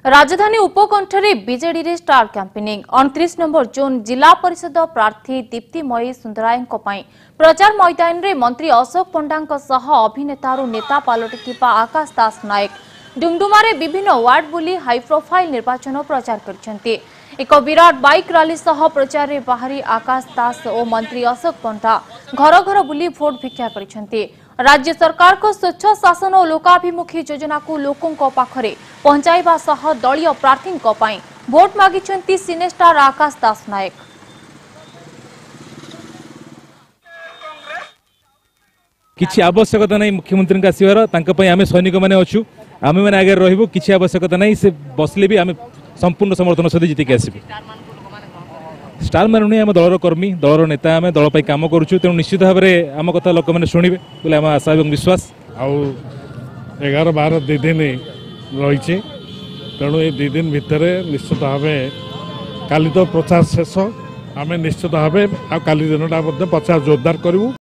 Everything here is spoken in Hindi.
राजधानी उपकंठरे बीजेडी रे स्टार कैंपेनिंग 29 नंबर जोन जिला परिषद प्रार्थी दीप्तिमयी सुंदराय प्रचार मैदान रे मंत्री अशोक पंडा अभिनेतारू नेता पलटिथिबा आकाश दास नायक डुमडुमारे विभिन्न वार्ड बुली हाई प्रोफाइल निर्वाचन प्रचार करछन्ति। एक विराट बाइक रैली सह प्रचार रे बाहरी आकाश दास और मंत्री अशोक पंडा घर घर बुली भोट भिक्षा करछन्ति। राज्य सरकार को स्वच्छ शासन और लोकाभिमुखी योजना को लोकों पाखरे पहुंचाइबा सह दलीय प्रार्थी भोट मागिछन्ति सिनेस्टार आकाश दास नायक। किछि आवश्यकता नहीं मुख्यमंत्री का आसबार आम सैनिक मैंने अच्छु आम मैंने आगे रही किसी आवश्यकता नहीं से बसले भी आम संपूर्ण समर्थन सहित जीतिक आसबू। स्टार मान नहीं आम दलर कर्मी दलर नेता आम दल कम करुचु तेणु निश्चित भाव में आम कथा लोक मैंने शुणवे बोले आम आशा और विश्वास। आउ 11-12 2 दिन रही तेणु ये 2 दिन भितर निश्चित भाव काली तो प्रचार शेष आम निश्चित भाव आ काली दिनटा प्रचार जोरदार करूँ।